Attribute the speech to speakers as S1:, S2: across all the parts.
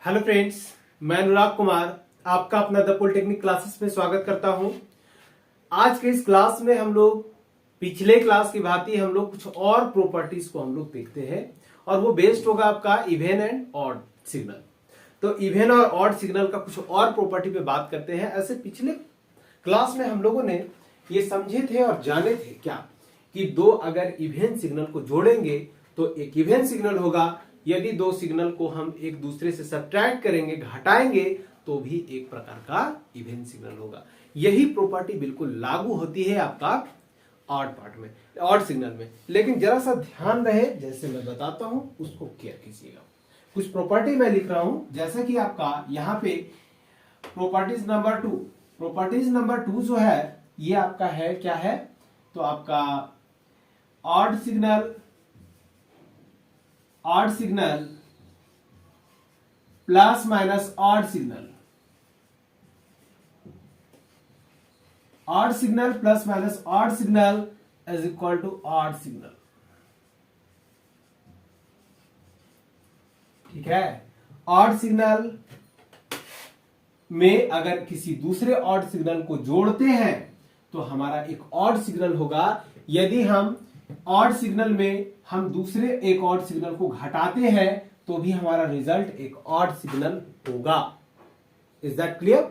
S1: Hello friends, मैं अनुराग कुमार आपका अपना द पॉलिटेक्निक क्लासेस में स्वागत करता हूं। आज के इस क्लास में हम लोग पिछले क्लास की भांति हम लोग कुछ और प्रॉपर्टीज को हम लोग देखते हैं और वो बेस्ड होगा आपका इवन एंड ऑड सिग्नल। तो इवन और ऑड सिग्नल का कुछ और प्रॉपर्टी पे बात करते हैं। ऐसे पिछले क्लास में हम लोगों ने ये समझे थे और जाने थे क्या कि दो अगर इवन सिग्नल को जोड़ेंगे तो एक इवन सिग्नल होगा। यदि दो सिग्नल को हम एक दूसरे से सब्ट्रैक्ट करेंगे, घटाएंगे, तो भी एक प्रकार का इवन सिग्नल होगा। यही प्रॉपर्टी बिल्कुल लागू होती है आपका ऑड पार्ट में, ऑड सिग्नल में। लेकिन जरा सा ध्यान रहे, जैसे मैं बताता हूं उसको केयर कीजिएगा। कुछ प्रॉपर्टी मैं लिख रहा हूं, जैसा कि आपका यहां पे प्रॉपर्टीज नंबर टू जो है ये आपका है क्या है, तो आपका odd signal plus minus odd signal plus minus odd signal is equal to odd signal. ठीक है। ऑड सिग्नल में अगर किसी दूसरे ऑड सिग्नल को जोड़ते हैं तो हमारा एक ऑड सिग्नल होगा। यदि हम ऑड सिग्नल में हम दूसरे एक ऑड सिग्नल को घटाते हैं तो भी हमारा रिजल्ट एक ऑड सिग्नल होगा। Is that clear?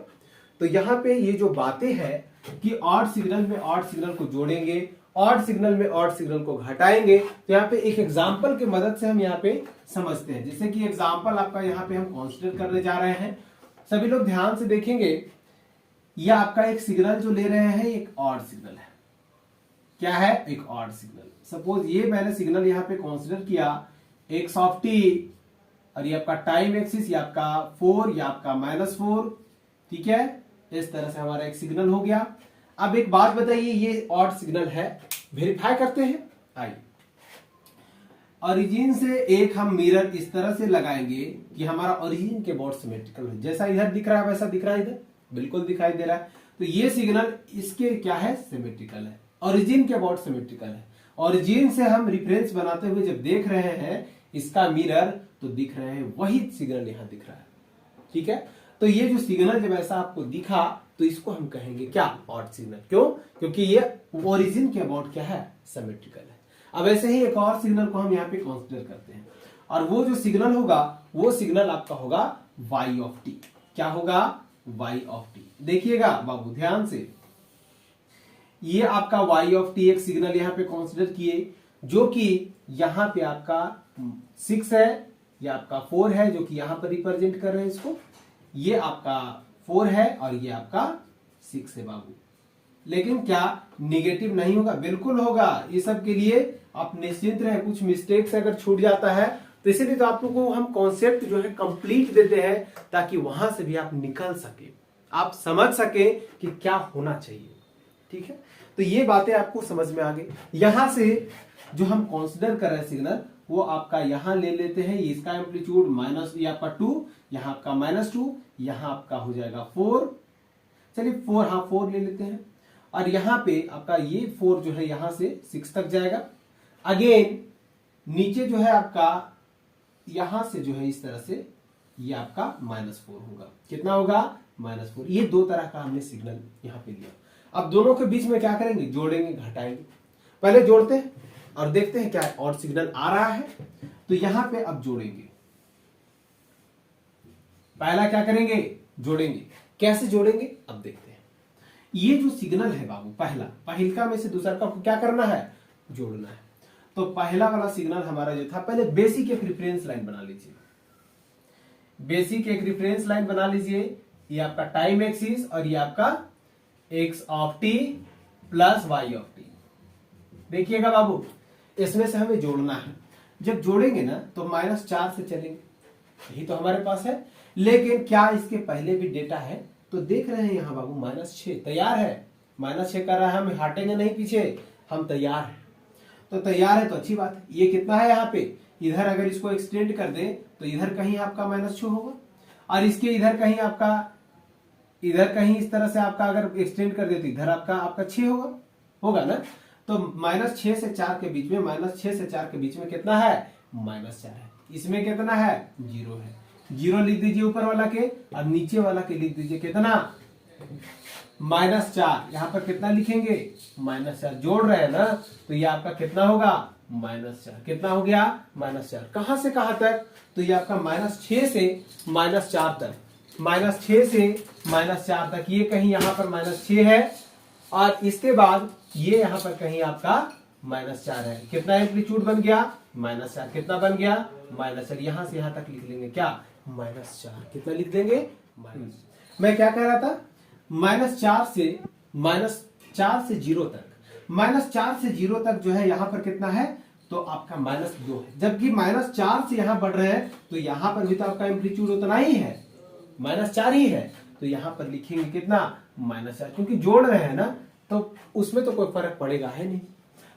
S1: तो यहां पे ये जो बातें हैं कि ऑड सिग्नल में ऑड सिग्नल को जोड़ेंगे, ऑड सिग्नल में ऑड सिग्नल को घटाएंगे, तो यहाँ पे एक एग्जांपल की मदद से हम यहाँ पे समझते हैं। जैसे कि एग्जांपल आपका यहाँ पे हम कंसीडर करने जा रहे हैं। सभी लोग ध्यान से देखेंगे, ये आपका एक सिग्नल जो ले रहे हैं एक ऑड सिग्नल है। क्या है? एक ऑड सिग्नल। सपोज ये मैंने सिग्नल यहाँ पे कंसीडर किया x ऑफ t, और ये आपका टाइम एक्सिस, ये आपका 4, ये आपका -4। ठीक है, इस तरह से हमारा एक सिग्नल हो गया। अब एक बात बताइए, ये ऑड सिग्नल है, वेरीफाई करते हैं। आइए, ओरिजिन से एक हम मिरर इस तरह से लगाएंगे कि हमारा ओरिजिन के बोर्ड सिमेट्रिकल है। जैसा इधर दिख रहा है वैसा दिख रहा है, इधर बिल्कुल दिखाई दे रहा है। तो ये सिग्नल इसके क्या है? सिमेट्रिकल है। ओरिजिन के बोर्ड सिमेट्रिकल है। ओरिजिन से हम रिफरेंस बनाते हुए जब देख रहे हैं इसका मिरर, तो दिख रहे हैं वही सिग्नल यहां दिख रहा है। ठीक है, तो ये जो सिग्नल जब ऐसा आपको दिखा तो इसको हम कहेंगे क्या? Odd signal. क्यों? क्योंकि ये ओरिजिन के अबाउट क्या है? सिमेट्रिकल है। अब ऐसे ही एक और सिग्नल को हम यहाँ पे कंसीडर करते हैं, और वो जो सिग्नल होगा वो सिग्नल आपका होगा y ऑफ t। क्या होगा? y of t। देखिएगा बाबू ध्यान से, ये आपका y ऑफ t एक सिग्नल यहाँ पे कंसीडर किए, जो कि यहाँ पे आपका 6 है, ये आपका 4 है, जो कि यहाँ पर रिप्रेजेंट कर रहे हैं इसको। ये आपका 4 है और ये आपका 6 है बाबू। लेकिन क्या निगेटिव नहीं होगा? बिल्कुल होगा। ये सब के लिए आप निश्चिंत रहे। कुछ मिस्टेक्स अगर छूट जाता है तो इसीलिए तो आप लोगों को हम कॉन्सेप्ट जो है कंप्लीट देते हैं, ताकि वहां से भी आप निकल सके, आप समझ सके कि क्या होना चाहिए। ठीक है, तो ये बातें आपको समझ में आ गई। यहां से जो हम कंसीडर कर रहे हैं सिग्नल, वो आपका यहां ले लेते हैं। ये इसका एम्पलीट्यूड माइनस, ये आपका 2, यहां आपका -2, यहां आपका हो जाएगा 4। चलिए 4, हाँ 4 ले लेते हैं। और यहां पे आपका ये 4 जो है यहां से 6 तक जाएगा। अगेन नीचे जो है आपका यहां से जो है इस तरह से ये आपका -4 होगा। कितना होगा? -4। ये दो तरह का हमने सिग्नल यहां पे लिया। अब दोनों के बीच में क्या करेंगे? जोड़ेंगे, घटाएंगे। पहले जोड़ते हैं और देखते हैं क्या ऑड सिग्नल आ रहा है। तो यहां पे अब जोड़ेंगे। पहला क्या करेंगे? जोड़ेंगे। कैसे जोड़ेंगे अब देखते हैं। ये जो सिग्नल है बाबू, पहिलका में से दूसरा का क्या करना है? जोड़ना है। तो पहला वाला सिग्नल हमारा जो था, पहले बेसिक एक रेफरेंस लाइन बना लीजिए। बेसिक एक रेफरेंस लाइन बना लीजिए। ये आपका टाइम एक्सिस और ये आपका x of t plus y of t। देखिएगा बाबू, इसमें से हमें जोड़ना है। जब जोड़ेंगे ना तो -4 से चलेंगे, यही तो हमारे पास है। लेकिन क्या इसके पहले भी डेटा है? तो देख रहे हैं यहां बाबू -6 तैयार है। -6 कर रहा है, हम हटेंगे नहीं पीछे, हम तैयार है। तो तैयार है तो अच्छी बात है। ये कितना है यहाँ पे? इधर अगर इसको एक्सटेंड कर दे तो इधर कहीं आपका -6 होगा, और इसके इधर कहीं आपका, इधर कहीं इस तरह से आपका अगर एक्सटेंड कर दे तो इधर आपका 6 होगा ना। तो -6 से 4 के बीच में, -6 से 4 के बीच में कितना है? -4 है। इसमें कितना है? 0 है। जीरो लिख दीजिए ऊपर वाला के, अब नीचे वाला के लिख दीजिए कितना, -4। यहाँ पर कितना लिखेंगे, -4। जोड़ रहे हैं ना, तो ये आपका कितना होगा, -4। कितना हो गया, -4। कहां से कहां तक, तो ये आपका -6 से -4 तक, -6 से -4 तक, ये कहीं यहाँ पर -6 है, और इसके बाद ये यहाँ पर कहीं आपका -4 है। कितना एम्पलीट्यूड बन गया, -4। कितना बन गया, -4। यहां से यहां तक लिख लेंगे क्या, -4। कितना लिख देंगे, मैं क्या कह रहा था, -4 से -4 से 0 तक, -4 से 0 तक जो है यहाँ पर कितना है, तो आपका -2 है। जबकि -4 से यहां बढ़ रहे हैं, तो यहां पर भी तो आपका एम्पलीट्यूड उतना ही है, -4 ही है, तो यहां पर लिखेंगे कितना, -4। क्योंकि जोड़ रहे हैं ना, तो उसमें तो कोई फर्क पड़ेगा है नहीं,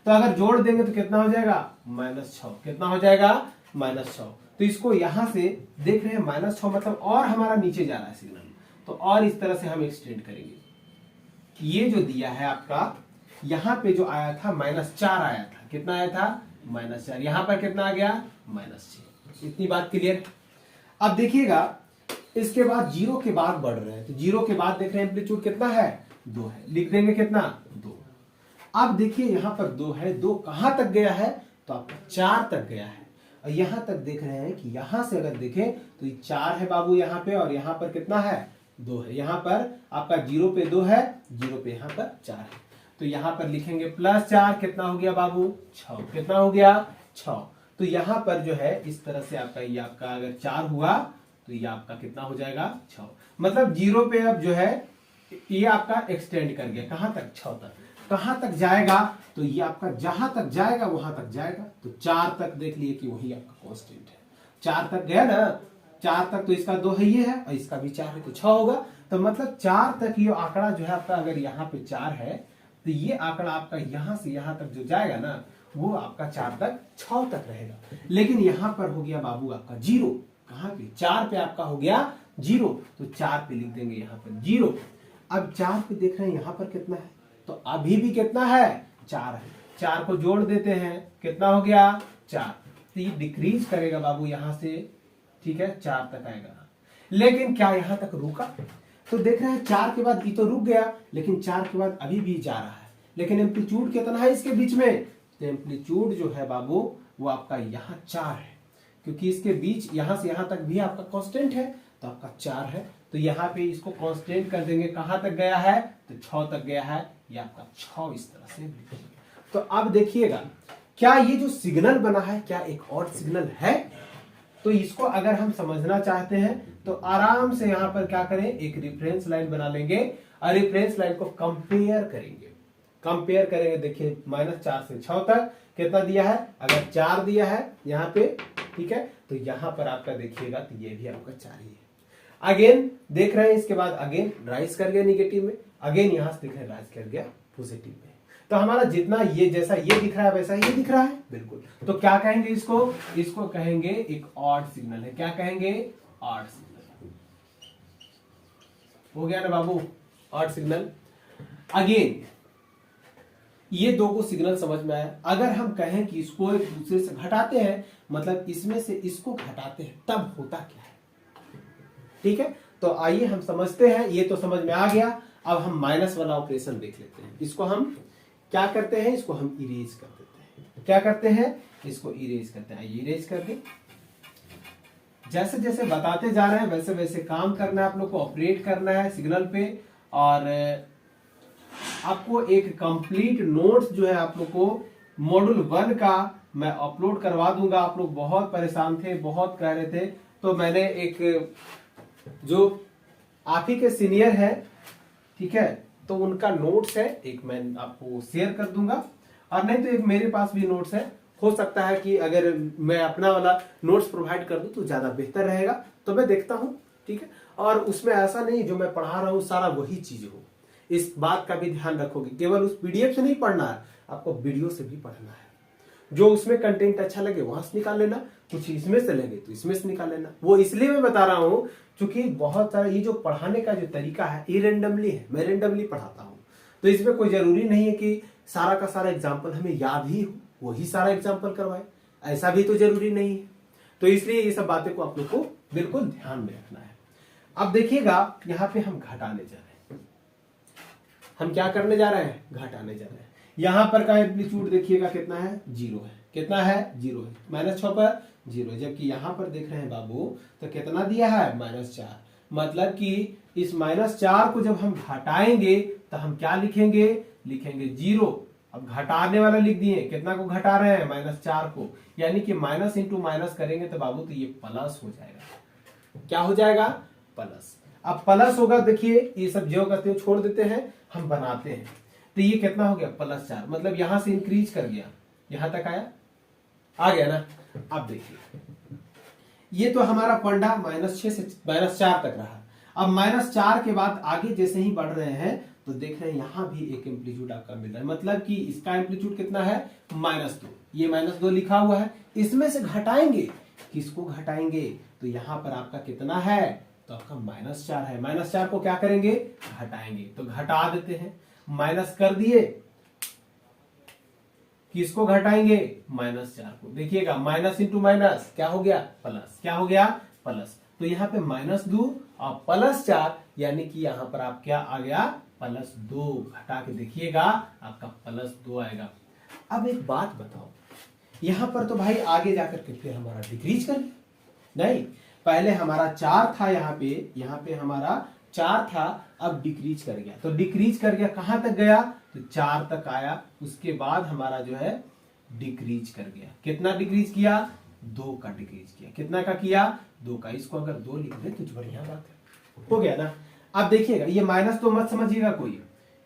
S1: तो अगर जोड़ देंगे तो कितना हो जाएगा, -6। कितना हो जाएगा, -6। तो इसको यहां से देख रहे हैं -6 मतलब और हमारा नीचे जा रहा है सिग्नल, तो और इस तरह से हम एक्सटेंड करेंगे। ये जो दिया है आपका, यहां पे जो आया था -4 आया था, कितना आया था, -4। यहां पर कितना आ गया, -6। इतनी बात क्लियर। अब देखिएगा इसके बाद 0 के बाद बढ़ रहे हैं, तो 0 के बाद देख रहे हैं एम्पलीट्यूड कितना है, 2 है। लिख देंगे कितना, 2। अब देखिए यहां पर 2 है, 2 कहां तक गया है, तो आपका 4 तक गया है। और यहां तक देख रहे हैं कि यहां से अगर देखें तो ये 4 है बाबू यहाँ पे, और यहां पर कितना है, 2 है। यहां पर आपका 0 पे 2 है, 0 पे यहां पर 4 है, तो यहां पर लिखेंगे +4। कितना हो गया बाबू, 6। कितना हो गया, 6। तो यहां पर जो है इस तरह से आपका, ये आपका अगर 4 हुआ तो ये आपका कितना हो जाएगा, 6। मतलब 0 पे अब जो है ये आपका एक्सटेंड कर गया, कहां तक, 6 तक। कहां तक जाएगा, तो ये आपका जहां तक जाएगा वहां तक जाएगा, तो 4 तक देख लिए कि वही आपका कांस्टेंट है। 4 तक गया ना, 4 तक, तो इसका 2 है ये है, और इसका भी 4 है, तो 6 होगा। तो मतलब 4 तक ये आंकड़ा जो है आपका, अगर यहाँ पे 4 है, तो ये आंकड़ा आपका यहां से यहां तक जो जाएगा ना, वो आपका 4 तक, 6 तक रहेगा। लेकिन यहां पर हो गया बाबू आपका 0, कहां पे, 4 पे आपका हो गया 0, तो 4 पे लिख देंगे यहाँ पर 0। अब 4 पे देख रहे हैं यहाँ पर कितना है, तो अभी भी कितना है, 4 है। 4 को जोड़ देते हैं, कितना हो गया, 4। तो ये डिक्रीज करेगा बाबू यहां से, ठीक है, 4 तक आएगा। लेकिन क्या यहां तक रुका, तो देख रहे हैं 4 के बाद ये तो रुक गया, लेकिन 4 के बाद अभी भी जा रहा है। लेकिन एम्पलीट्यूड कितना है इसके बीच में, तो एम्पलीट्यूड जो है बाबू वो आपका यहाँ 4 है, क्योंकि इसके बीच यहां से यहां तक भी आपका कांस्टेंट है, तो आपका 4 है। तो यहाँ पे इसको कांस्टेंट कर देंगे, कहां तक गया है, तो 6 तक गया है, ये आपका 6 इस तरह से लिखेंगे। तो अब देखिएगा, क्या ये जो सिग्नल बना है, क्या एक और सिग्नल है, तो इसको अगर हम समझना चाहते हैं तो आराम से यहां पर क्या करें, एक रेफरेंस लाइन बना लेंगे, और रेफरेंस लाइन को कंपेयर करेंगे। कंपेयर करेंगे, देखिए -4 से 6 तक कितना दिया है, अगर 4 दिया है यहाँ पे, ठीक है, तो यहां पर आपका देखिएगा तो ये भी आपका 4 ही है। अगेन देख रहे हैं, इसके बाद अगेन राइज कर गया निगेटिव में, अगेन यहां से देख रहे हैं राइज कर गया पॉजिटिव में। तो हमारा जितना ये जैसा ये दिख रहा है वैसा ये दिख रहा है, बिल्कुल। तो क्या कहेंगे इसको, इसको कहेंगे एक ऑड सिग्नल है। क्या कहेंगे, ऑड सिग्नल। हो गया ना बाबू, ऑड सिग्नल। अगेन ये दो को सिग्नल समझ में आया। अगर हम कहें कि इसको एक दूसरे से घटाते हैं, मतलब इसमें से इसको घटाते हैं, तब होता क्या है, ठीक है। तो आइए हम समझते हैं, ये तो समझ में आ गया। अब हम माइनस वाला ऑपरेशन देख लेते हैं। इसको हम क्या करते हैं, इसको हम इरेज कर देते हैं। क्या करते हैं, इसको इरेज करते हैं। आइए इरेज कर दे। जैसे जैसे बताते जा रहे हैं वैसे वैसे काम करना है, आप लोग को ऑपरेट करना है सिग्नल पे। और आपको एक कंप्लीट नोट्स जो है आप लोग को मॉड्यूल 1 का मैं अपलोड करवा दूंगा। आप लोग बहुत परेशान थे, बहुत कह रहे थे, तो मैंने एक जो आप ही के सीनियर है, ठीक है, तो उनका नोट्स है, एक मैं आपको शेयर कर दूंगा। और नहीं तो एक मेरे पास भी नोट्स है। हो सकता है कि अगर मैं अपना वाला नोट्स प्रोवाइड कर दूं तो ज्यादा बेहतर रहेगा, तो मैं देखता हूं, ठीक है। और उसमें ऐसा नहीं जो मैं पढ़ा रहा हूं सारा वही चीज हो, इस बात का भी ध्यान रखोगे। केवल उस पीडीएफ से नहीं पढ़ना है, आपको वीडियो से भी पढ़ना है। जो उसमें कंटेंट अच्छा लगे वहां से निकाल लेना, कुछ इसमें से लगे तो इसमें से निकाल लेना। वो इसलिए मैं बता रहा हूं क्योंकि बहुत सारा ये जो पढ़ाने का जो तरीका है ये रेंडमली है, मैं रेंडमली पढ़ाता हूं। तो इसमें कोई जरूरी नहीं है कि सारा का सारा एग्जाम्पल हमें याद ही हो, वही सारा एग्जाम्पल करवाए, ऐसा भी तो जरूरी नहीं है। तो इसलिए ये सब बातें को आप लोग को बिल्कुल ध्यान में रखना है। अब देखिएगा यहाँ पे हम घटाने जा रहे हैं, हम क्या करने जा रहे हैं, घटाने जा रहे हैं। यहां पर का एम्पलीट्यूड देखिएगा कितना है, 0 है। कितना है, 0 है। -6 पर 0 है, जबकि यहां पर देख रहे हैं बाबू तो कितना दिया है, -4। मतलब कि इस -4 को जब हम घटाएंगे तो हम क्या लिखेंगे, लिखेंगे 0। अब घटाने वाला लिख दिए, कितना को घटा रहे हैं, -4 को, यानी कि माइनस इंटू माइनस करेंगे तो बाबू तो ये प्लस हो जाएगा। क्या हो जाएगा, प्लस। अब प्लस होगा, देखिए ये सब जो करते हो छोड़ देते हैं, हम बनाते हैं। तो ये कितना हो गया, +4। मतलब यहां से इंक्रीज कर गया, यहां तक आया, आ गया ना। अब देखिए ये तो हमारा पंडा -6 से -4 तक रहा। अब -4 के बाद आगे जैसे ही बढ़ रहे हैं तो देख रहे हैं यहां भी एक एम्पलीट्यूड आपका मिल रहा है। मतलब कि इसका एम्पलीट्यूड कितना है, -2। ये -2 लिखा हुआ है, इसमें से घटाएंगे, किसको घटाएंगे, तो यहां पर आपका कितना है, तो आपका -4 है। -4 को क्या करेंगे, घटाएंगे। तो घटा देते हैं, माइनस कर दिए, किसको घटाएंगे, -4 को। देखिएगा माइनस इंटू माइनस क्या हो गया, प्लस। क्या हो गया, प्लस। तो यहाँ पे -2 और +4, यानी कि यहां पर आप क्या आ गया, +2। घटा के देखिएगा आपका +2 आएगा। अब एक बात बताओ, यहां पर तो भाई आगे जाकर के फिर हमारा डिक्रीज कर नहीं, पहले हमारा 4 था, यहाँ पे हमारा 4 था, अब डिक्रीज कर गया। तो डिक्रीज कर गया, कहां तक गया, तो 4 तक आया। उसके बाद हमारा जो है डिक्रीज कर गया। कितना डिक्रीज किया, 2 का डिक्रीज किया। कितना का किया, 2 का। इसको अगर 2 लिख दे तो बढ़िया बात है, हो गया ना। अब देखिएगा ये माइनस तो मत समझिएगा कोई,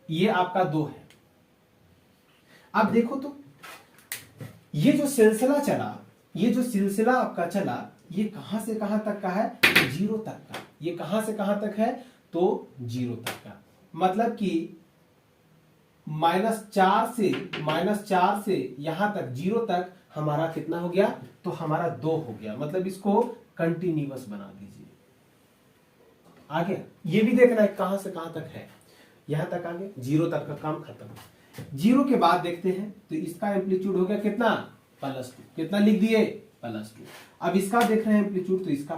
S1: ये आपका 2 है। अब देखो तो ये जो सिलसिला चला, ये जो सिलसिला आपका चला, ये कहां से कहां तक का है, 0 तक का। ये कहां से कहां तक है, तो 0 तक का। मतलब कि -4 से यहां तक 0 तक हमारा कितना हो गया, तो हमारा 2 हो गया। मतलब इसको कंटिन्यूअस बना दीजिए। आगे ये भी देखना है कहां से कहां तक है, यहां तक आगे 0 तक का काम खत्म। 0 के बाद देखते हैं तो इसका एम्पलीट्यूड हो गया कितना, +2। कितना लिख दिए, +2। अब इसका देख रहे हैं एम्पलीट्यूड, तो इसका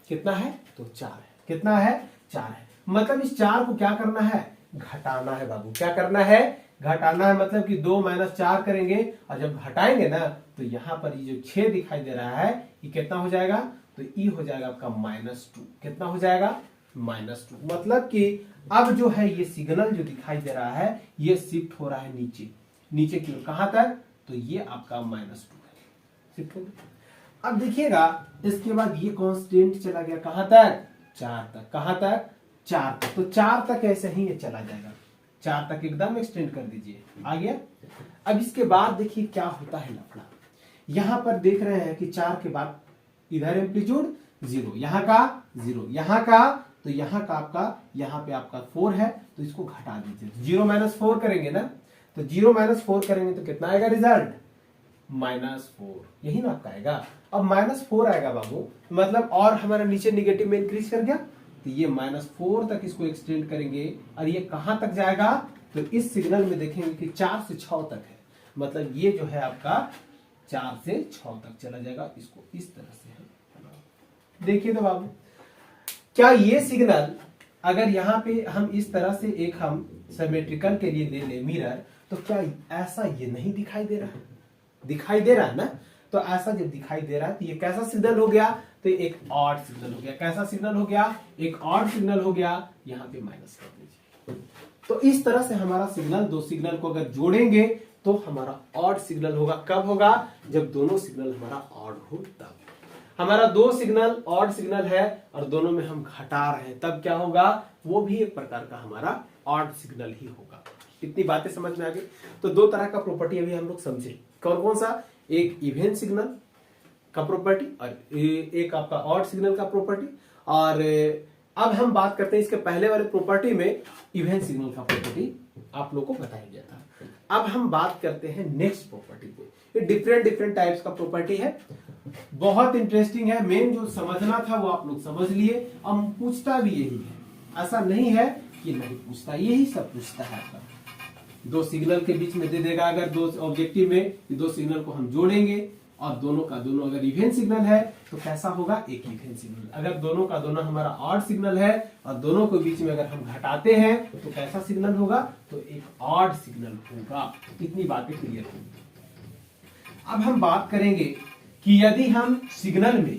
S1: कितना है, तो 4 है। कितना है, 4 है। मतलब इस 4 को क्या करना है, घटाना है बाबू। क्या करना है, घटाना है। मतलब कि 2 - 4 करेंगे, और जब घटाएंगे ना तो यहां पर ये जो 6 दिखाई दे रहा है, ये कितना हो जाएगा, तो ये हो जाएगा आपका -2। कितना हो जाएगा, -2। मतलब कि अब जो है ये सिग्नल जो दिखाई दे रहा है, ये शिफ्ट हो रहा है नीचे, नीचे की ओर। कहां तक, तो ये आपका -2 है, शिफ्ट हो गया। अब देखिएगा इसके बाद ये कांस्टेंट चला गया कहां तक, 4 तक। कहां तक, 4 तक। तो 4 तक ऐसे ही ये चला जाएगा, 4 तक एकदम एक्सटेंड कर दीजिए, आ गया। अब इसके बाद देखिए क्या होता है लफड़ा। यहां पर देख रहे हैं कि 4 के बाद इधर एम्पलीट्यूड 0, यहां का 0, यहां का, तो यहां का आपका, यहां पे आपका 4 है, तो इसको घटा दीजिए। 0 - 4 करेंगे ना, तो 0 - 4 करेंगे तो कितना आएगा रिजल्ट, -4। यही ना आपका आएगा। अब -4 आएगा बाबू, मतलब और हमारा नीचे निगेटिव में इंक्रीज कर गया, तो ये -4 तक इसको एक्सटेंड करेंगे। और ये कहां तक जाएगा, तो इस सिग्नल में देखेंगे कि 4 से 6 तक है। मतलब ये जो है आपका 4 से 6 तक चला जाएगा। इसको इस तरह से है, देखिए तो बाबू, क्या ये सिग्नल अगर यहाँ पे हम इस तरह से एक हम सिमेट्रिकल के लिए ले ले मिरर, तो क्या ऐसा ये नहीं दिखाई दे रहा है, दिखाई दे रहा है ना। तो ऐसा जब दिखाई दे रहा है तो ये कैसा सिग्नल हो गया, तो एक ऑड सिग्नल हो गया। कैसा सिग्नल हो गया, एक ऑड सिग्नल हो गया। यहाँ पे माइनस कर दीजिए। तो इस तरह से हमारा सिग्नल, दो सिग्नल को अगर जोड़ेंगे तो हमारा ऑड सिग्नल होगा। कब होगा, जब दोनों सिग्नल हमारा ऑड हो तब। हमारा 2 सिग्नल ऑड सिग्नल है और दोनों में हम घटा रहे हैं, तब क्या होगा, वो भी एक प्रकार का हमारा ऑड सिग्नल ही होगा। इतनी बातें समझ में आ गई। तो 2 तरह का प्रॉपर्टी अभी हम लोग समझे। कौन कौन सा, एक इवन सिग्नल का प्रॉपर्टी और एक आपका ऑड सिग्नल का प्रॉपर्टी। और अब हम बात करते हैं इसके पहले वाले प्रॉपर्टी में इवन सिग्नल का प्रॉपर्टी आप लोग को बताया गया था। अब हम बात करते हैं नेक्स्ट प्रॉपर्टी पे। ये डिफरेंट टाइप्स का प्रॉपर्टी है, बहुत इंटरेस्टिंग है। मेन जो समझना था वो आप लोग समझ लिए। अब पूछता भी यही है, ऐसा नहीं है कि नहीं पूछता, यही सब पूछता है आपका। 2 सिग्नल के बीच में दे देगा, अगर 2 ऑब्जेक्टिव में 2 सिग्नल को हम जोड़ेंगे और दोनों का दोनों अगर इवेन सिग्नल है तो कैसा होगा, एक इवेन सिग्नल। अगर दोनों का दोनों हमारा ऑड सिग्नल है और दोनों के बीच में अगर हम घटाते हैं तो कैसा सिग्नल होगा, तो एक ऑड सिग्नल होगा। इतनी बातें क्लियर होंगी। अब हम बात करेंगे कि यदि हम सिग्नल में,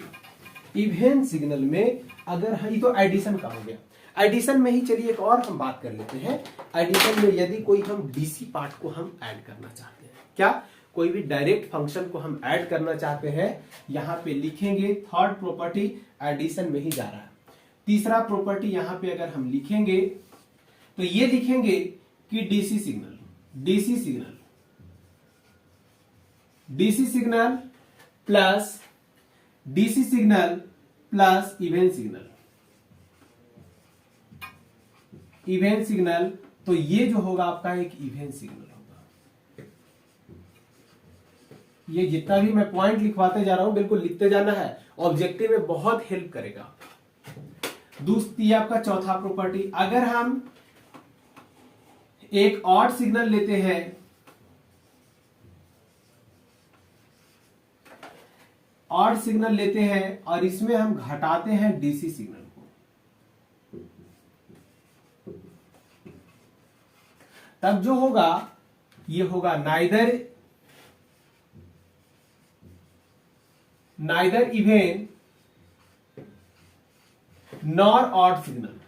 S1: इवेन सिग्नल में अगर ये तो एडिशन का हो गया, एडिशन में ही चलिए एक और हम बात कर लेते हैं। एडिशन में यदि कोई हम डीसी पार्ट को हम ऐड करना चाहते हैं, क्या कोई भी डायरेक्ट फंक्शन को हम ऐड करना चाहते हैं, यहां पे लिखेंगे थर्ड प्रॉपर्टी एडिशन में ही जा रहा है। तीसरा प्रॉपर्टी यहां पे अगर हम लिखेंगे तो ये लिखेंगे कि DC signal plus even signal, तो ये जो होगा आपका एक इवेन सिग्नल होगा। ये जितना भी मैं पॉइंट लिखवाते जा रहा हूं बिल्कुल लिखते जाना है, ऑब्जेक्टिव में बहुत हेल्प करेगा। दूसरी आपका चौथा प्रॉपर्टी, अगर हम एक ऑड सिग्नल लेते हैं, ऑड सिग्नल लेते हैं और इसमें हम घटाते हैं डीसी सिग्नल को, तब जो होगा ये होगा neither even nor odd signal.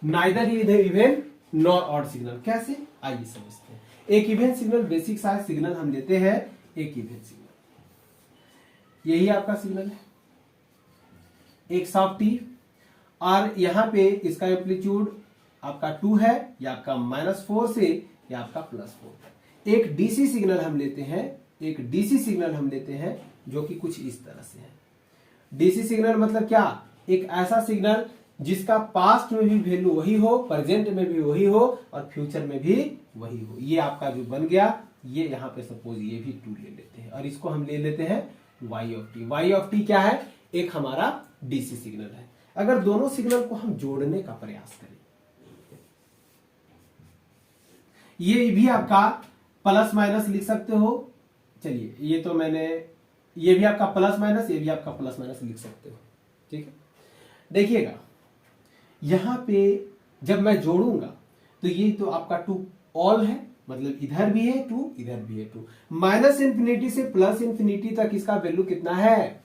S1: Neither even nor odd signal कैसे, आइए समझते हैं। एक even signal, basic size signal हम लेते हैं, एक इवेन सिग्नल, यही आपका सिग्नल है, एक सॉफ्टी, और यहां पे इसका एम्पलीट्यूड आपका 2 है, या आपका -4 से या आपका +4। एक डीसी सिग्नल हम लेते हैं, जो कि कुछ इस तरह से है। डीसी सिग्नल मतलब क्या, एक ऐसा सिग्नल जिसका पास्ट में भी वैल्यू वही हो, प्रेजेंट में भी वही हो और फ्यूचर में भी वही हो। ये आपका जो बन गया, ये यहां पे सपोज ये भी 2 ले लेते हैं और इसको हम ले लेते हैं y ऑफ टी क्या है, एक हमारा डीसी सिग्नल है। अगर दोनों सिग्नल को हम जोड़ने का प्रयास करें, ये भी आपका प्लस माइनस लिख सकते हो। चलिए ये तो मैंने, ये भी आपका प्लस माइनस, ये भी आपका प्लस माइनस लिख सकते हो, ठीक है। देखिएगा यहां पे जब मैं जोड़ूंगा तो ये तो आपका 2 ऑल है, मतलब इधर भी है 2, इधर भी है 2। -∞ से +∞ तक इसका वैल्यू कितना है,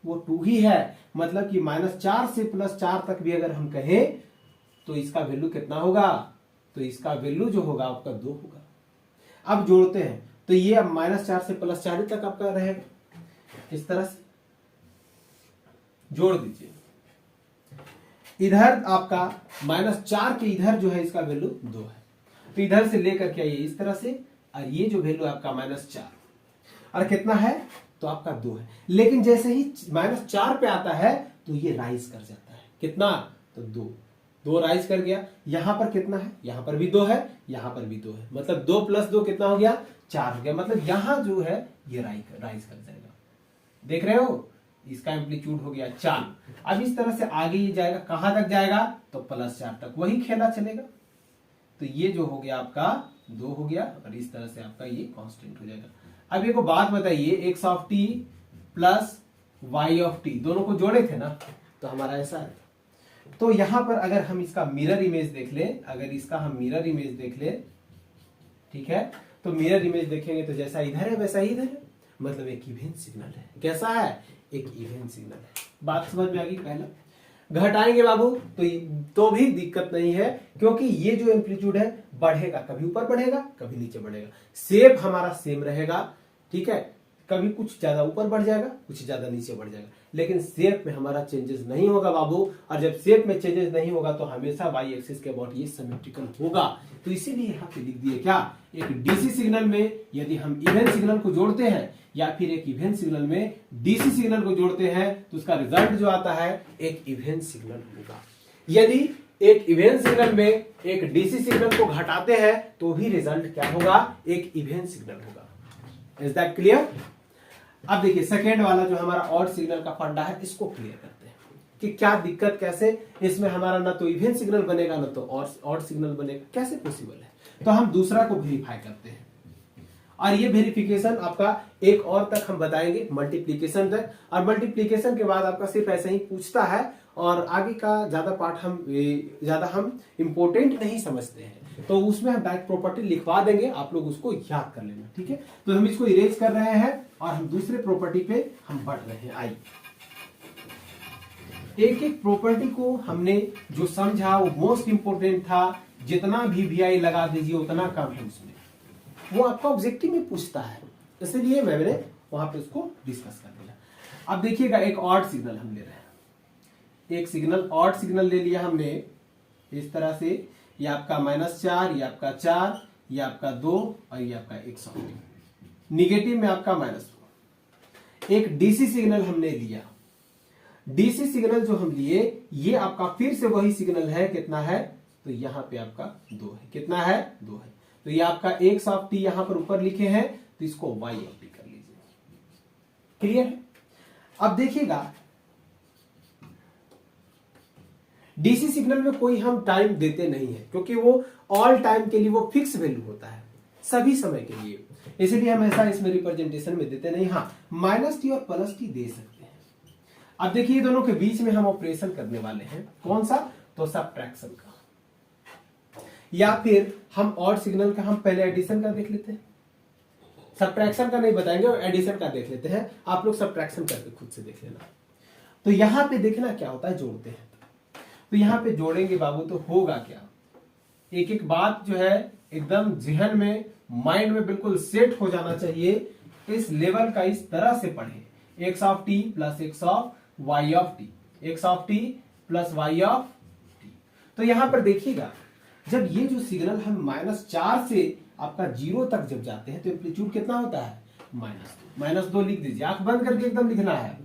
S1: वो 2 ही है। मतलब कि -4 से +4 तक भी अगर हम कहें तो इसका वैल्यू कितना होगा, तो इसका वैल्यू जो होगा आपका 2 होगा। अब जोड़ते हैं तो ये अब -4 से +4 तक आपका रहेगा, इस तरह से जोड़ दीजिए। इधर आपका -4 के इधर जो है इसका वैल्यू 2 है, तो इधर से लेकर के आइए इस तरह से, और ये जो वैल्यू आपका -4 और कितना है, तो आपका 2 है। लेकिन जैसे ही -4 पे आता है तो ये राइज कर जाता है, कितना, तो 2 राइज कर गया। यहां पर कितना है, यहां पर भी 2 है, यहां पर भी 2 है, मतलब 2 + 2 कितना हो गया, 4 हो गया। मतलब यहां जो है ये राइज कर जाएगा, देख रहे हो, इसका एम्पलीट्यूड हो गया 4। अब इस तरह से आगे ये जाएगा, कहां तक जाएगा, तो +4 तक, वही खेला चलेगा। तो ये जो हो गया आपका 2 हो गया, और इस तरह से आपका ये कांस्टेंट हो जाएगा। अब एक बात बताइए, x of T plus y of T दोनों को जोड़े थे ना, तो हमारा ऐसा है। तो यहां पर अगर हम इसका मिरर इमेज देख ले, ठीक है, तो मिरर इमेज देखेंगे तो जैसा इधर है वैसा ही इधर है, मतलब एक इवेन सिग्नल है। कैसा है, एक इवेन सिग्नल है। बात समझ में आ गई। पहला घटाएंगे बाबू तो भी दिक्कत नहीं है, क्योंकि ये जो एम्पलीट्यूड है बढ़ेगा, कभी ऊपर बढ़ेगा कभी नीचे बढ़ेगा, शेप हमारा सेम रहेगा, ठीक है। कभी कुछ ज्यादा ऊपर बढ़ जाएगा, कुछ ज्यादा नीचे बढ़ जाएगा, लेकिन शेप में हमारा चेंजेस नहीं होगा बाबू। और जब शेप में चेंजेस नहीं होगा तो हमेशा वाई एक्सिस के अबाउट ये सिमेट्रिकल होगा। तो इसीलिए यहाँ पे लिख दिए क्या, एक डीसी सिग्नल में यदि हम इवेन सिग्नल को जोड़ते हैं या फिर एक इवेन सिग्नल में डीसी सिग्नल को जोड़ते हैं तो उसका रिजल्ट जो आता है एक इवेन सिग्नल होगा। यदि एक इवेन सिग्नल में एक डीसी सिग्नल को घटाते हैं तो भी रिजल्ट क्या होगा, एक इवेन सिग्नल होगा। Is that clear. अब देखिए सेकेंड वाला जो हमारा ऑड सिग्नल का फंडा है, इसको क्लियर करते हैं कि क्या दिक्कत, कैसे इसमें हमारा ना तो इवेन सिग्नल बनेगा ना तो ऑड सिग्नल बनेगा, कैसे पॉसिबल है। तो हम दूसरा को वेरीफाई करते हैं, और ये वेरिफिकेशन आपका एक और तक हम बताएंगे, मल्टीप्लीकेशन तक। और मल्टीप्लीकेशन के बाद आपका सिर्फ ऐसे ही पूछता है, और आगे का ज्यादा पार्ट हम इंपोर्टेंट नहीं समझते हैं, तो उसमें हम डायरेक्ट प्रॉपर्टी लिखवा देंगे, आप लोग उसको याद कर लेना, ठीक है। तो हम इसको इरेज कर रहे हैं और हम दूसरे प्रॉपर्टी पे हम बढ़ रहे हैं। आइए, एक एक प्रॉपर्टी को हमने जो समझा वो मोस्ट इंपोर्टेंट था, जितना भी VI लगा दीजिए उतना कम है उसमें, वो आपका ऑब्जेक्टिव में पूछता है, इसलिए मैंने वहां पे उसको डिस्कस कर दिया। अब देखिएगा, एक ऑड सिग्नल हम ले रहे हैं, एक सिग्नल ऑड सिग्नल ले लिया हमने इस तरह से, ये आपका -4, ये आपका 4, ये आपका 2 और ये आपका 100, निगेटिव में आपका -2। एक डीसी सिग्नल हमने लिया, डीसी सिग्नल जो हम लिए ये आपका फिर से वही सिग्नल है, कितना है, तो यहां पे आपका 2 है, कितना है, 2 है। तो ये आपका x यहां पर ऊपर लिखे हैं, तो इसको y कर लीजिए, क्लियर है। अब देखिएगा, डीसी सिग्नल में कोई हम टाइम देते नहीं है, क्योंकि वो ऑल टाइम के लिए वो फिक्स वैल्यू होता है, सभी समय के लिए, इसलिए हम ऐसा इसमें रिप्रेजेंटेशन में देते नहीं। हाँ, -t और +t दे सकते हैं। अब देखिए, दोनों के बीच में हम ऑपरेशन करने वाले हैं, कौन सा, तो सब्ट्रैक्शन का, या फिर हम ऑड सिग्नल का हम पहले एडिशन का देख लेते हैं, सब्ट्रैक्शन का नहीं बताएंगे, और एडिशन का देख लेते हैं, आप लोग सब्ट्रैक्शन करके खुद से देख लेना। तो यहां पे देखना क्या होता है, जोड़ते हैं, तो यहां पे जोड़ेंगे बाबू, तो होगा क्या, एक एक बात जो है एकदम जहन में, माइंड में बिल्कुल सेट हो जाना चाहिए, इस लेवल का इस तरह से पढ़े, x(t) + x(y)(t), x(t) + y(t). तो यहां पर देखिएगा, जब ये जो सिग्नल हम -4 से आपका 0 तक जब जाते हैं, तो एम्पलीट्यूड कितना होता है, -2 लिख दीजिए, आंख बंद करके एकदम लिखना है।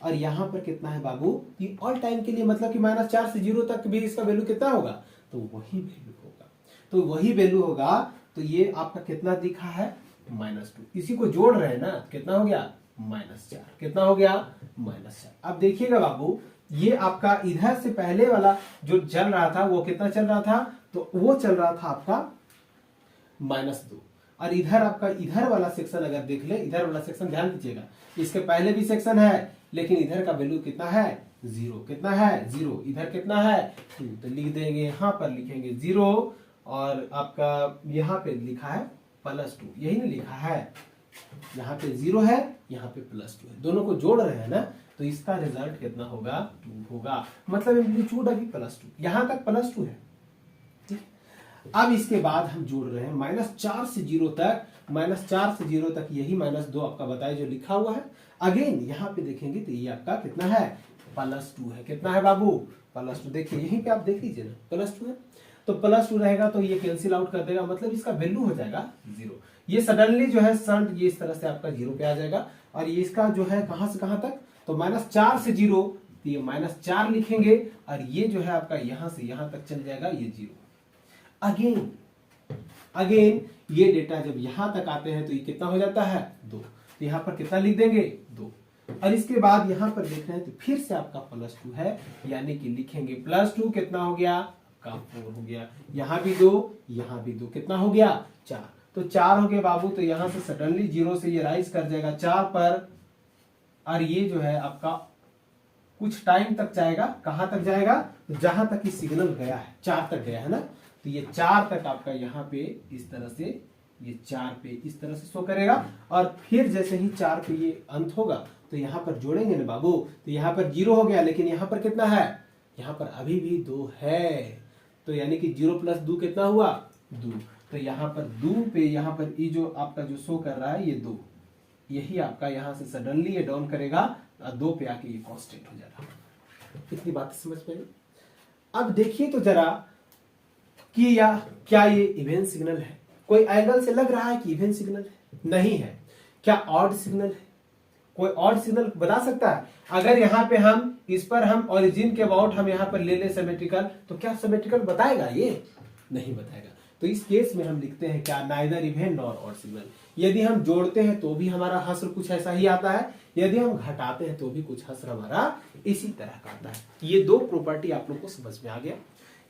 S1: और यहां पर कितना है बाबू, ये ऑल टाइम के लिए, मतलब कि -4 से 0 तक भी इसका वैल्यू कितना होगा, तो वही वैल्यू होगा, तो वही वैल्यू होगा। तो ये आपका कितना दिखा है, -2, इसी को जोड़ रहे हैं ना, कितना हो गया, -4, कितना हो गया, -4। अब देखिएगा बाबू, ये आपका इधर से पहले वाला जो चल रहा था वो कितना चल रहा था, तो वो चल रहा था आपका -2, और इधर आपका इधर वाला सेक्शन अगर देख ले, इधर वाला सेक्शन ध्यान दीजिएगा, इसके पहले भी सेक्शन है, लेकिन इधर का वैल्यू कितना है, 0, कितना है, 0, इधर कितना है 2, तो लिख देंगे, यहां पर लिखेंगे 0, और आपका यहां पे लिखा है +2, यही नहीं लिखा है, यहाँ पे 0 है, यहाँ पे +2 है, दोनों को जोड़ रहे हैं ना, तो इसका रिजल्ट कितना होगा, 2 होगा, मतलब एम्पलीट्यूड अभी +2, यहां तक +2 है। अब इसके बाद हम जोड़ रहे हैं -4 से 0 तक, -4 से 0 तक यही -2 आपका बताए जो लिखा हुआ है। अगेन यहाँ पे देखेंगे तो ये आपका कितना है, +2 है, कितना है बाबू, +2। देखिए यहीं पे आप देख लीजिए ना, +2 है, तो +2 रहेगा, तो ये कैंसिल आउट कर देगा, मतलब इसका वैल्यू हो जाएगा 0। ये सडनली जो है संट ये इस तरह से आपका 0 पे आ जाएगा, और ये इसका जो है कहां से कहां तक, तो -4 से 0, तो ये -4 लिखेंगे, और ये जो है आपका यहां से यहां तक चल जाएगा, ये 0। अगेन ये डेटा जब यहां तक आते हैं तो ये कितना हो जाता है, 2, तो यहां पर कितना लिख देंगे, 2, और इसके बाद यहां पर देख रहे हैं तो फिर से आपका +2 है, यानी कि लिखेंगे +2, कितना हो गया आपका 4 हो गया, यहां भी 2, यहां भी 2, कितना हो गया 4, तो 4 हो गए बाबू। तो यहां से सडनली 0 से ये राइज कर जाएगा 4 पर, और ये जो है आपका कुछ टाइम तक जाएगा, कहां तक जाएगा, तो जहां तक ये सिग्नल गया है, 4 तक गया है ना, तो ये 4 तक आपका यहाँ पे इस तरह से, ये 4 पे इस तरह से शो करेगा, और फिर जैसे ही 4 पे ये अंत होगा तो यहाँ पर जोड़ेंगे ना बाबू, तो यहाँ पर 0 हो गया, लेकिन यहाँ पर कितना है, यहाँ पर अभी भी 2 है, तो यानी कि 0 + 2 कितना हुआ, 2, तो यहाँ पर 2 पे यहाँ पर ये जो आपका जो शो कर रहा है ये 2, यही आपका यहाँ से सडनली ये डाउन करेगा, 2 पे आके ये कांस्टेंट हो जाएगा। इतनी बात समझ में। अब देखिए तो जरा कि या क्या ये इवेंट सिग्नल है, कोई एंगल से लग रहा है कि इवेंट सिग्नल है, नहीं है, क्या ऑड सिग्नल है, कोई ऑड सिग्नल बता सकता है। अगर यहाँ पे हम इस पर हम ओरिजिन के अबाउट हम यहाँ पर ले ले सिमेट्रिकल, तो क्या सिमेट्रिकल बताएगा, ये नहीं बताएगा। तो इस केस में हम लिखते हैं क्या, neither event nor odd signal. यदि हम जोड़ते हैं तो भी हमारा हस्र कुछ ऐसा ही आता है, यदि हम घटाते हैं तो भी कुछ हस्र हमारा इसी तरह का आता है। ये 2 प्रॉपर्टी आप लोग को समझ में आ गया।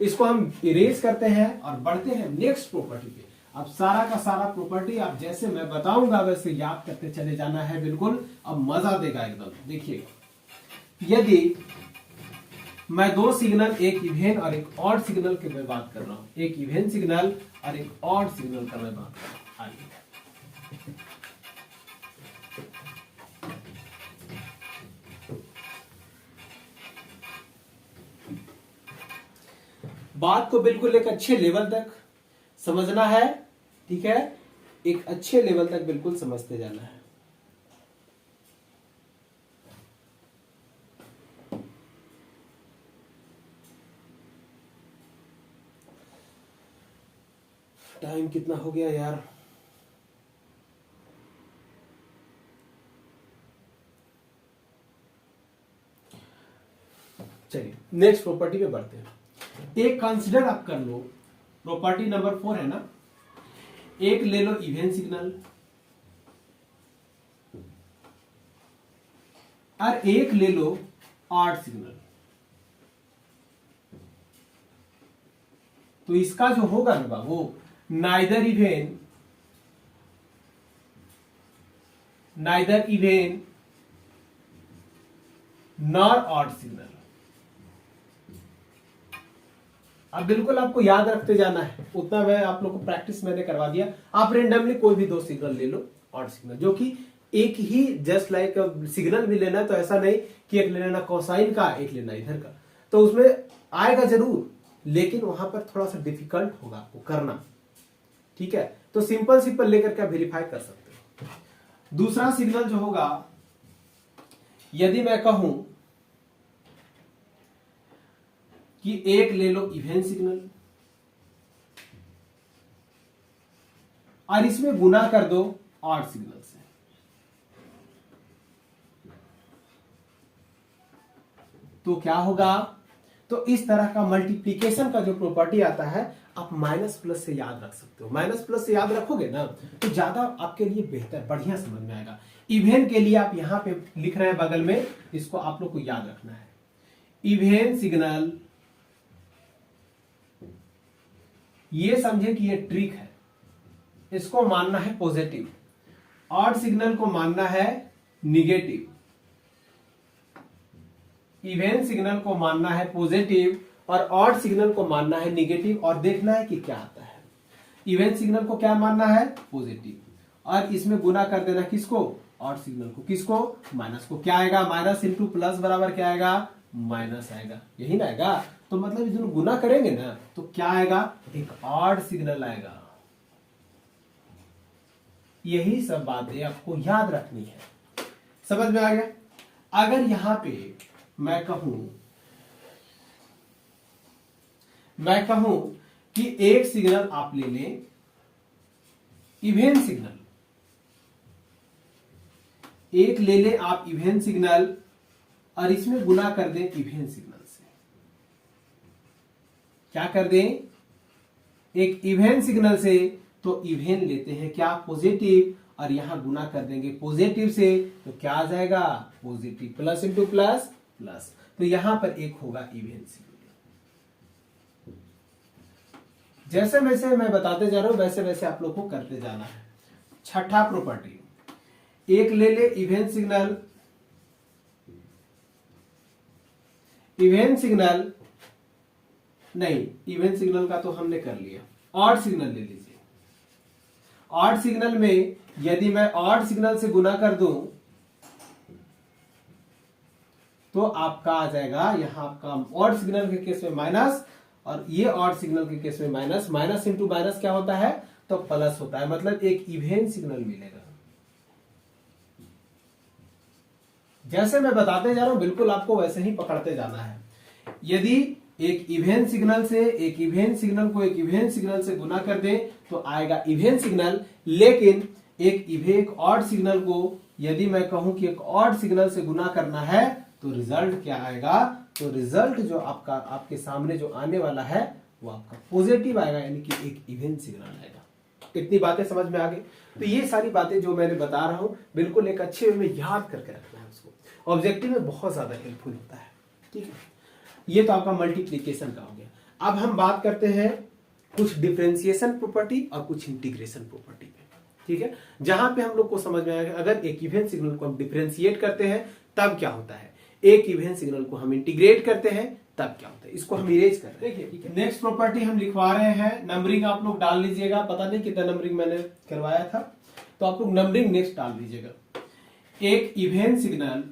S1: इसको हम इरेज करते हैं और बढ़ते हैं नेक्स्ट प्रॉपर्टी पे। अब सारा का सारा प्रॉपर्टी आप जैसे मैं बताऊंगा वैसे याद करते चले जाना है, बिल्कुल अब मजा देगा एकदम। देखिए, यदि मैं दो सिग्नल, एक इवेन और एक ऑड सिग्नल की मैं बात कर रहा हूं, एक इवेन सिग्नल और एक ऑड सिग्नल का मैं बात कर रहा हूं, आइए बात को बिल्कुल एक अच्छे लेवल तक समझना है, ठीक है, एक अच्छे लेवल तक बिल्कुल समझते जाना है। टाइम कितना हो गया यार? चलिए नेक्स्ट प्रॉपर्टी पे बढ़ते हैं। एक कंसिडर आप कर लो, प्रॉपर्टी नंबर 4 है ना, एक ले लो इवेन सिग्नल और एक ले लो ऑड सिग्नल। तो इसका जो होगा ना बाबू, neither even nor odd signal. अब बिल्कुल आपको याद रखते जाना है, उतना मैं आप लोग को प्रैक्टिस मैंने करवा दिया। आप रेंडमली कोई भी दो सिग्नल ले लो, ऑड सिग्नल, जो कि एक ही जस्ट लाइक सिग्नल भी लेना, तो ऐसा नहीं कि एक ले लेना कोसाइन का, एक लेना इधर का, तो उसमें आएगा जरूर, लेकिन वहां पर थोड़ा सा डिफिकल्ट होगा आपको करना, ठीक है। तो सिंपल लेकर के वेरीफाई कर सकते हो। दूसरा सिग्नल जो होगा, यदि मैं कहूं कि एक ले लो इवेन सिग्नल और इसमें गुना कर दो ऑड सिग्नल से, तो क्या होगा? तो इस तरह का मल्टीप्लीकेशन का जो प्रॉपर्टी आता है, आप माइनस प्लस से याद रख सकते हो। माइनस प्लस से याद रखोगे ना तो ज्यादा आपके लिए बेहतर, बढ़िया समझ में आएगा। इवेन के लिए आप यहां पे लिख रहे हैं बगल में, इसको आप लोग को याद रखना है। इवेन सिग्नल, ये समझे कि ये ट्रिक है, इसको मानना है पॉजिटिव, ऑड सिग्नल को मानना है निगेटिव, इवेन सिग्नल को मानना है पॉजिटिव और ऑड सिग्नल को मानना है निगेटिव, और देखना है कि क्या आता है। इवेन सिग्नल को क्या मानना है? पॉजिटिव, और इसमें गुना कर देना किसको? ऑड सिग्नल को। किसको? माइनस को। क्या आएगा? माइनस इंटू प्लस बराबर क्या आएगा? माइनस आएगा, यही ना आएगा। तो मतलब ये दोनों गुना करेंगे ना तो क्या आएगा? एक ऑड सिग्नल आएगा। यही सब बातें आपको याद रखनी है। समझ में आ गया? अगर यहां पे मैं कहूं कि एक सिग्नल आप ले लें इवेन सिग्नल, एक ले लें आप इवेन सिग्नल और इसमें गुना कर दें इवेन सिग्नल से। क्या कर दें? एक इवेन सिग्नल से तो इवेन लेते हैं क्या? पॉजिटिव, और यहां गुना कर देंगे पॉजिटिव से, तो क्या आ जाएगा? Positive. Plus into plus plus, तो यहां पर एक होगा इवेन सिग्नल। जैसे वैसे मैं बताते जा रहा हूं, वैसे वैसे आप लोग को करते जाना है। छठा प्रॉपर्टी, एक ले ले इवेन सिग्नल, इवेन सिग्नल नहीं, इवेन सिग्नल का तो हमने कर लिया। ऑड सिग्नल ले लीजिए। ऑड सिग्नल में यदि मैं ऑड सिग्नल से गुना कर दूं तो आपका आ जाएगा, यहां आपका ऑड सिग्नल के केस में माइनस, और ये ऑड सिग्नल के केस में माइनस। माइनस इंटू माइनस क्या होता है? तो प्लस होता है, मतलब एक इवेन सिग्नल मिलेगा। जैसे मैं बताते जा रहा हूं बिल्कुल आपको वैसे ही पकड़ते जाना है। यदि एक इवेन सिग्नल से एक इवेन सिग्नल को एक इवेन सिग्नल से गुना कर दे तो आएगा इवेन सिग्नल, लेकिन एक ऑड सिग्नल को यदि मैं कहूं कि एक ऑड सिग्नल से गुना करना है तो रिजल्ट क्या आएगा? तो रिजल्ट जो आपका आपके सामने जो आने वाला है वो आपका पॉजिटिव आएगा, यानी कि एक इवेन सिग्नल आएगा। इतनी बातें समझ में आ गई? तो ये सारी बातें जो मैंने बता रहा हूं बिल्कुल एक अच्छे वे में याद करके रखना है उसको। ऑब्जेक्टिव में बहुत ज्यादा हेल्पफुल होता है, ठीक है। ये तो आपका मल्टीप्लीकेशन का हो गया। अब हम बात करते हैं कुछ डिफरेंशिएशन प्रॉपर्टी और कुछ इंटीग्रेशन प्रॉपर्टी पे, ठीक है। जहां पे हम लोग को समझ में आएगा अगर एक इवन सिग्नल को हम डिफरेंशिएट करते हैं तब क्या होता है, एक इवन सिग्नल को हम इंटीग्रेट करते हैं तब क्या होता है। इसको हम इरेज कर रहे हैं, ठीक है। नेक्स्ट प्रॉपर्टी हम लिखवा रहे हैं, नंबरिंग आप लोग डाल लीजिएगा, पता नहीं कितना नंबरिंग मैंने करवाया था, तो आप लोग नंबरिंग नेक्स्ट डाल लीजिएगा। एक इवन सिग्नल,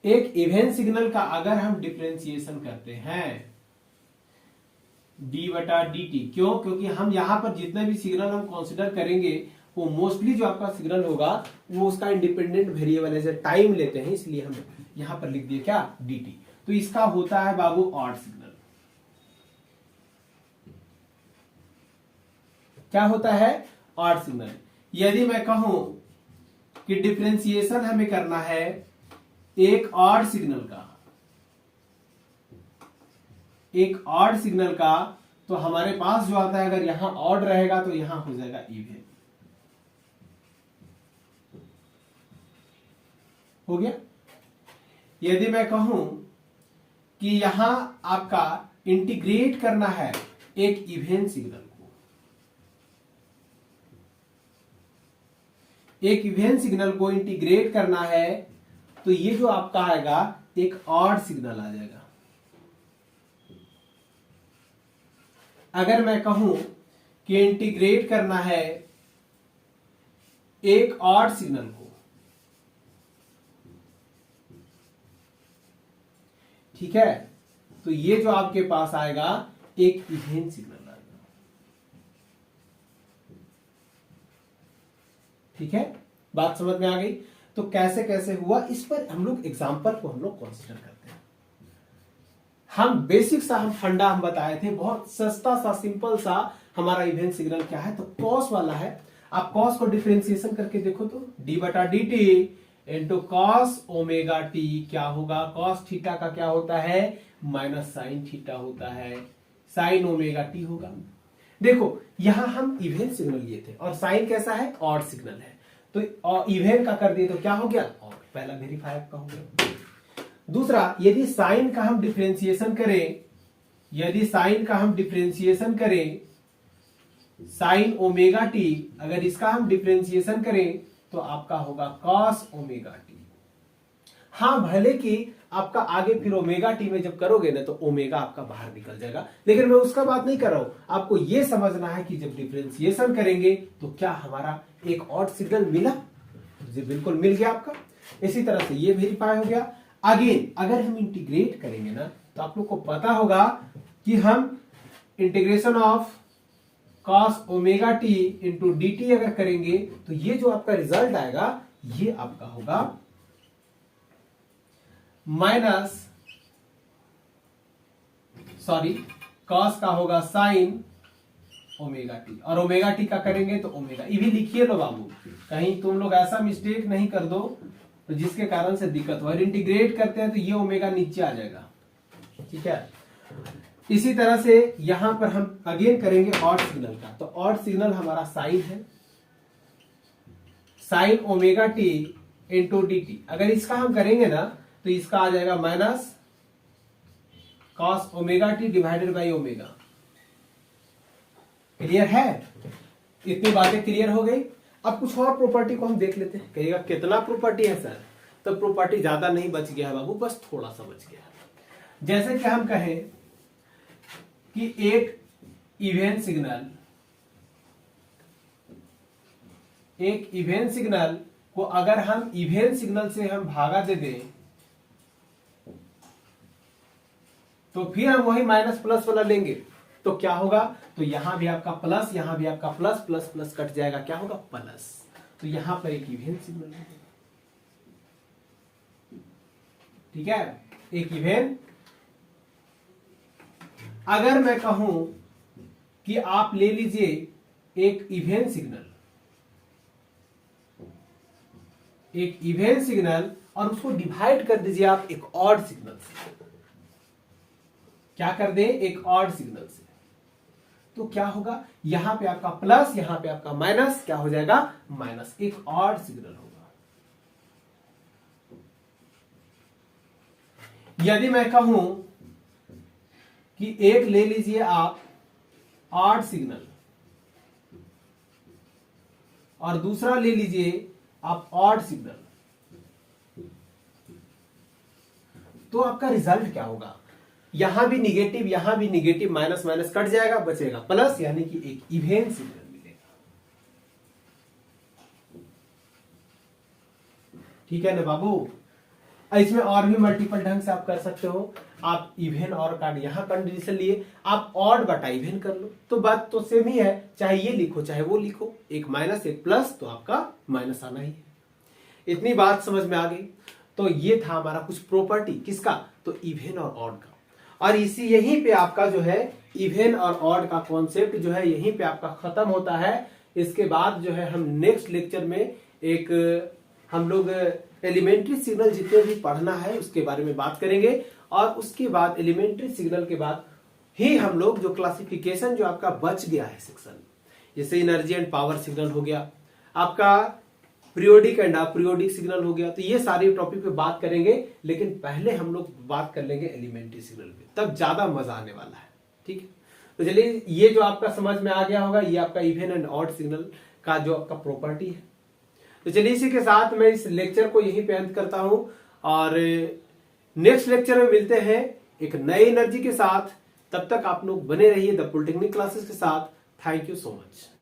S1: एक इवन सिग्नल का अगर हम डिफरेंशिएशन करते हैं d/dt, क्यों, क्योंकि हम यहां पर जितने भी सिग्नल हम कंसीडर करेंगे वो मोस्टली जो आपका सिग्नल होगा वो उसका इंडिपेंडेंट वेरिएबल एज टाइम लेते हैं, इसलिए हम यहां पर लिख दिए क्या, dt। तो इसका होता है बाबू ऑड सिग्नल। क्या होता है, ऑड सिग्नल। यदि मैं कहूं कि डिफरेंशिएशन हमें करना है एक ऑड सिग्नल का, एक ऑड सिग्नल का, तो हमारे पास जो आता है अगर यहां ऑड रहेगा तो यहां हो जाएगा इवन, हो गया। यदि मैं कहूं कि यहां आपका इंटीग्रेट करना है एक इवन सिग्नल को, एक इवन सिग्नल को इंटीग्रेट करना है, तो ये जो आपका आएगा एक ऑड सिग्नल आ जाएगा। अगर मैं कहूं कि इंटीग्रेट करना है एक ऑड सिग्नल को, ठीक है, तो ये जो आपके पास आएगा एक इवन सिग्नल आएगा, ठीक है। बात समझ में आ गई। तो कैसे कैसे हुआ, इस पर हम लोग एग्जांपल को हम लोग कंसीडर करते हैं। हम बेसिक सा हम फंडा हम बताए थे, बहुत सस्ता सा सिंपल सा हमारा इवन सिग्नल क्या है, तो कॉस वाला है। आप कॉस को डिफरेंशिएशन करके देखो तो d/dt into cos omega T क्या होगा, कॉस थीटा का क्या होता है, माइनस साइन थीटा होता है, साइन ओमेगा टी होगा। देखो यहां हम इवन सिग्नल लिए थे और साइन कैसा है, ऑड सिग्नल है, तो इवन का कर दिए तो क्या हो गया, ऑड। पहला वेरीफाई का हो गया। दूसरा, यदि साइन का हम डिफरेंशिएशन करें, यदि साइन का हम डिफरेंशिएशन करें, साइन ओमेगा टी, अगर इसका हम डिफरेंशिएशन करें तो आपका होगा कॉस ओमेगा टी। हाँ, भले कि आपका आगे फिर ओमेगा टी में जब करोगे ना तो ओमेगा आपका बाहर निकल जाएगा, लेकिन मैं उसका बात नहीं कर रहा हूं। आपको यह समझना है कि जब डिफरेंशिएशन करेंगे तो क्या हमारा एक ऑड सिग्नल मिला, जी बिल्कुल मिल गया आपका। इसी तरह से ये वेरीफाई हो गया। अगेन अगर हम इंटीग्रेट करेंगे ना तो आप लोग को पता होगा कि हम integration of cos omega T into D T अगर करेंगे तो ये जो आपका रिजल्ट आएगा ये आपका होगा माइनस, सॉरी, कॉस का होगा साइन ओमेगा टी, और ओमेगा टी का करेंगे तो ओमेगा। ये भी लिखिए लो बाबू, कहीं तुम लोग ऐसा मिस्टेक नहीं कर दो तो जिसके कारण से दिक्कत हो। इंटीग्रेट करते हैं तो ये ओमेगा नीचे आ जाएगा, ठीक है। इसी तरह से यहां पर हम अगेन करेंगे ऑड सिग्नल का, तो ऑड सिग्नल हमारा साइन है, sine omega T into D T. अगर इसका हम करेंगे ना तो इसका आ जाएगा minus cos omega T divided by omega. Clear है, इतनी बातें क्लियर हो गई। अब कुछ और प्रॉपर्टी को हम देख लेते हैं। कहिएगा कितना प्रॉपर्टी है सर, तो प्रॉपर्टी ज्यादा नहीं बच गया है बाबू, बस थोड़ा सा बच गया है। जैसे कि हम कहें कि एक इवन सिग्नल, एक इवन सिग्नल को अगर हम इवन सिग्नल से हम भागा दे दें तो फिर हम वही माइनस प्लस वाला लेंगे तो क्या होगा, तो यहां भी आपका प्लस, यहां भी आपका प्लस, प्लस प्लस कट जाएगा, क्या होगा, प्लस। तो यहां पर एक इवन सिग्नल है, ठीक है, एक इवन। अगर मैं कहूं कि आप ले लीजिए एक इवन सिग्नल, एक इवन सिग्नल, और उसको डिवाइड कर दीजिए आप एक ऑड सिग्नल से, क्या कर दे, एक ऑड सिग्नल से, तो क्या होगा, यहां पे आपका प्लस, यहां पे आपका माइनस, क्या हो जाएगा, माइनस। एक ऑड सिग्नल होगा। यदि मैं कहूं कि एक ले लीजिए आप ऑड सिग्नल और दूसरा ले लीजिए आप ऑड सिग्नल, तो आपका रिजल्ट क्या होगा? यहां भी निगेटिव, माइनस माइनस कट जाएगा, बचेगा प्लस, यानी कि एक इवेन सिग्नल मिलेगा। ठीक है ना बाबू? इसमें और भी मल्टीपल ढंग से आप कर सकते हो। आप इवेन और का यहां कंडीशन लिए आप ऑड बटा इवेन कर लो, तो बात तो सेम ही है, चाहे ये लिखो चाहे वो लिखो, एक माइनस एक प्लस, तो आपका माइनस आना ही है। इतनी बात समझ में आ गई? तो ये था हमारा कुछ प्रॉपर्टी किसका? तो इवेन और ऑड का। और इसी यहीं पे आपका जो है इवेन और ऑड का कॉन्सेप्ट जो है यहीं पे आपका खत्म होता है। इसके बाद जो है हम नेक्स्ट लेक्चर में एक हम लोग एलिमेंट्री सिग्नल जितने भी पढ़ना है उसके बारे में बात करेंगे, और उसके बाद एलिमेंट्री सिग्नल के बाद ही हम लोग जो क्लासिफिकेशन जो आपका बच गया है सेक्शन, जैसे एनर्जी एंड पावर सिग्नल हो गया, आपका पीरियोडिक एंड अपीरियोडिक सिग्नल हो गया, तो ये सारे टॉपिक पे बात करेंगे। लेकिन पहले हम लोग बात कर लेंगे एलिमेंट्री सिग्नल पे, तब ज्यादा मजा आने वाला है। ठीक है, तो चलिए ये जो आपका समझ में आ गया होगा, ये आपका इवन एंड ऑड सिग्नल का जो आपका प्रॉपर्टी है। तो चलिए इसी के साथ मैं इस लेक्चर को यहीं पे अंत करता हूं, और नेक्स्ट लेक्चर में मिलते हैं एक नई एनर्जी के साथ। तब तक आप लोग बने रहिए द पॉलिटेक्निक क्लासेस के साथ। Thank you so much.